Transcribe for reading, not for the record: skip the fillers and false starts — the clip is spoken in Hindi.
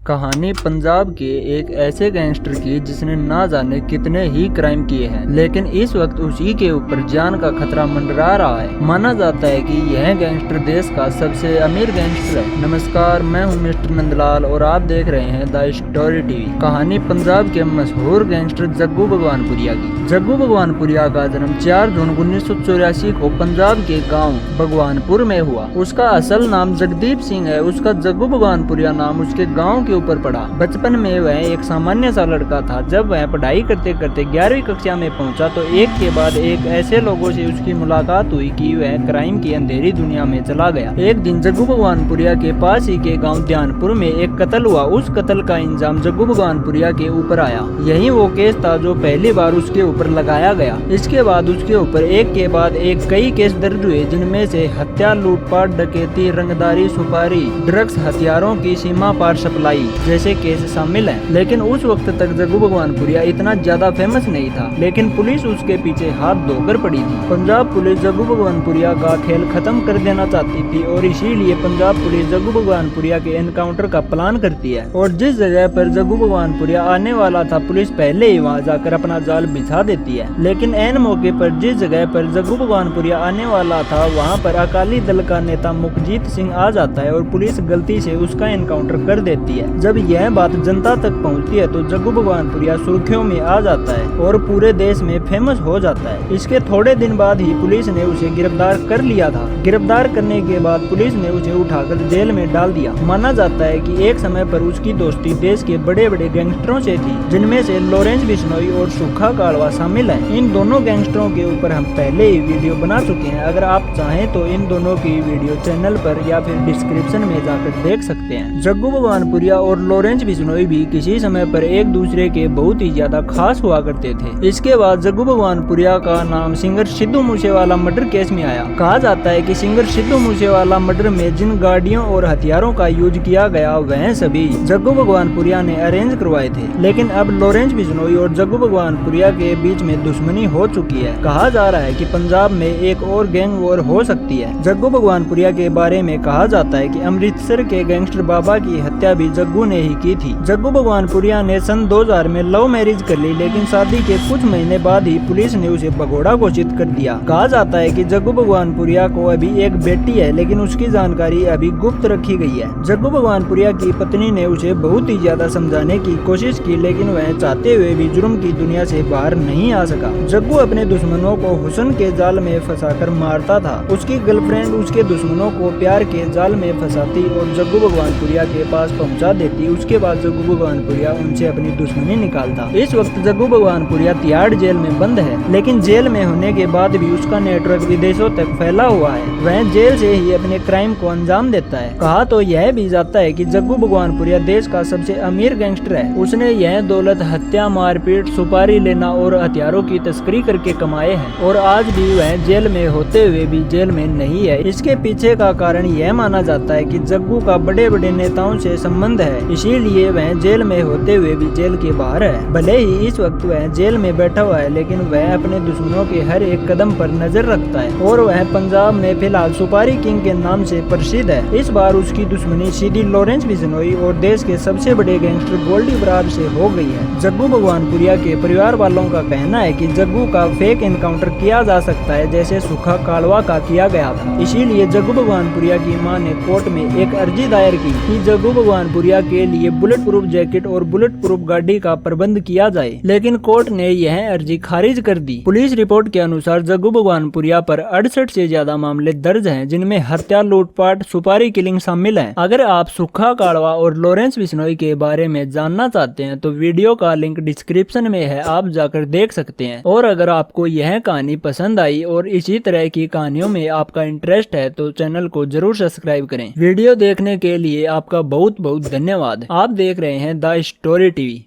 कहानी पंजाब के एक ऐसे गैंगस्टर की जिसने ना जाने कितने ही क्राइम किए हैं, लेकिन इस वक्त उसी के ऊपर जान का खतरा मंडरा रहा है। माना जाता है कि यह गैंगस्टर देश का सबसे अमीर गैंगस्टर है। नमस्कार, मैं हूं मिस्टर नंदलाल और आप देख रहे हैं द स्टोरी टीवी। कहानी पंजाब के मशहूर गैंगस्टर जग्गू भगवानपुरिया की। जग्गू भगवानपुरिया का जन्म 4 जून 1984 को पंजाब के गाँव भगवानपुर में हुआ। उसका असल नाम जगदीप सिंह है। उसका जग्गू भगवानपुरिया नाम उसके गाँव के ऊपर पड़ा। बचपन में वह एक सामान्य सा लड़का था। जब वह पढ़ाई करते करते 11वीं कक्षा में पहुंचा तो एक के बाद एक ऐसे लोगों से उसकी मुलाकात हुई कि वह क्राइम की अंधेरी दुनिया में चला गया। एक दिन जग्गू भगवानपुरिया के पास ही के गांव ध्यानपुर में एक कत्ल हुआ। उस कत्ल का इंजाम जग्गू भगवानपुरिया के ऊपर आया। यही वो केस था जो पहली बार उसके ऊपर लगाया गया। इसके बाद उसके ऊपर एक के बाद एक कई केस दर्ज हुए, जिनमें से हत्या, लूटपाट, डकैती, रंगदारी, सुपारी, ड्रग्स, हथियारों की सीमा पार सप्लाई जैसे केस शामिल हैं। लेकिन उस वक्त तक जग्गू भगवानपुरिया इतना ज्यादा फेमस नहीं था, लेकिन पुलिस उसके पीछे हाथ धोकर पड़ी थी। पंजाब पुलिस जग्गू भगवानपुरिया का खेल खत्म कर देना चाहती थी और इसीलिए पंजाब पुलिस जग्गू भगवानपुरिया के एनकाउंटर का प्लान करती है। और जिस जगह पर जग्गू भगवानपुरिया आने वाला था, पुलिस पहले ही वहां जाकर अपना जाल बिछा देती है। लेकिन ऐन मौके पर जिस जगह पर जग्गू भगवानपुरिया आने वाला था, वहाँ पर अकाली दल का नेता मुखजीत सिंह आ जाता है और पुलिस गलती से उसका एनकाउंटर कर देती है। जब यह बात जनता तक पहुंचती है तो जग्गू भगवानपुरिया सुर्खियों में आ जाता है और पूरे देश में फेमस हो जाता है। इसके थोड़े दिन बाद ही पुलिस ने उसे गिरफ्तार कर लिया था। गिरफ्तार करने के बाद पुलिस ने उसे उठाकर जेल में डाल दिया। माना जाता है कि एक समय पर उसकी दोस्ती देश के बड़े बड़े गैंगस्टरों से थी, जिनमें से लॉरेंस बिश्नोई और सुखा कालवा शामिल है। इन दोनों गैंगस्टरों के ऊपर हम पहले ही वीडियो बना चुके हैं। अगर आप चाहें तो इन दोनों की वीडियो चैनल पर या फिर डिस्क्रिप्शन में जाकर देख सकते हैं। जग्गू भगवानपुरिया और लॉरेंस बिश्नोई भी किसी समय पर एक दूसरे के बहुत ही ज्यादा खास हुआ करते थे। इसके बाद जग्गू भगवानपुरिया का नाम singer Sidhu Moosewala murder case में आया। कहा जाता है कि सिंगर सिद्धू मूसेवाला मर्डर में जिन गाड़ियों और हथियारों का यूज किया गया वह सभी जग्गू भगवानपुरिया ने अरेंज करवाए थे। लेकिन अब लॉरेंस बिश्नोई और जग्गू भगवानपुरिया के बीच में दुश्मनी हो चुकी है। कहा जा रहा है कि पंजाब में एक और गैंग वॉर हो सकती है। जग्गू भगवानपुरिया के बारे में कहा जाता है कि अमृतसर के गैंगस्टर बाबा की हत्या भी जग्गू ने ही की थी। जग्गू भगवानपुरिया ने सन 2000 में लव मैरिज कर ली, लेकिन शादी के कुछ महीने बाद ही पुलिस ने उसे भगोड़ा घोषित कर दिया। कहा जाता है कि जग्गू भगवानपुरिया को अभी एक बेटी है, लेकिन उसकी जानकारी अभी गुप्त रखी गई है। जग्गू भगवानपुरिया की पत्नी ने उसे बहुत ही ज्यादा समझाने की कोशिश की, लेकिन वह चाहते हुए भी जुर्म की दुनिया से बाहर नहीं आ सका। जग्गू अपने दुश्मनों को हुस्न के जाल में फंसाकर मारता था। उसकी गर्लफ्रेंड उसके दुश्मनों को प्यार के जाल में फंसाती और जग्गू भगवानपुरिया के पास पहुंचा देती। उसके बाद जग्गू भगवानपुरिया उनसे अपनी दुश्मनी निकालता। इस वक्त जग्गू भगवानपुरिया तिहाड़ जेल में बंद है, लेकिन जेल में होने के बाद भी उसका नेटवर्क विदेशों तक फैला हुआ है। वह जेल से ही अपने क्राइम को अंजाम देता है। कहा तो यह भी जाता है कि जग्गू भगवानपुरिया देश का सबसे अमीर गैंगस्टर है। उसने यह दौलत हत्या, मारपीट, सुपारी लेना और हथियारों की तस्करी करके कमाए हैं और आज भी वह जेल में होते हुए भी जेल में नहीं है। इसके पीछे का कारण यह माना जाता है कि जग्गू का बड़े बड़े नेताओं से संबंध है, इसीलिए वह जेल में होते हुए भी जेल के बाहर है। भले ही इस वक्त वह जेल में बैठा हुआ है, लेकिन वह अपने दुश्मनों के हर एक कदम पर नजर रखता है और वह पंजाब में फिलहाल सुपारी किंग के नाम से प्रसिद्ध है। इस बार उसकी दुश्मनी सीधी लॉरेंस बिश्नोई और देश के सबसे बड़े गैंगस्टर गोल्डी बरार से हो गई है। जग्गू भगवानपुरिया के परिवार वालों का कहना है कि जग्गू का फेक एनकाउंटर किया जा सकता है, जैसे सुखा कालवा का किया गया था। इसीलिए जग्गू भगवानपुरिया की मां ने कोर्ट में एक अर्जी दायर की कि जग्गू भगवानपुरिया के लिए बुलेट प्रूफ जैकेट और बुलेट प्रूफ गाड़ी का प्रबंध किया जाए, लेकिन कोर्ट ने यह अर्जी खारिज कर दी। पुलिस रिपोर्ट के अनुसार जग्गू भगवानपुरिया पर 68 से ज्यादा मामले दर्ज हैं, जिनमें हत्या, लूटपाट, सुपारी किलिंग शामिल है। अगर आप सुखा कालवा और लॉरेंस बिश्नोई के बारे में जानना चाहते हैं तो वीडियो का लिंक डिस्क्रिप्शन में है, आप जाकर देख सकते हैं। और अगर आपको यह कहानी पसंद आई और इसी तरह की कहानियों में आपका इंटरेस्ट है तो चैनल को जरूर सब्सक्राइब करें। वीडियो देखने के लिए आपका बहुत बहुत धन्यवाद। आप देख रहे हैं द स्टोरी टीवी।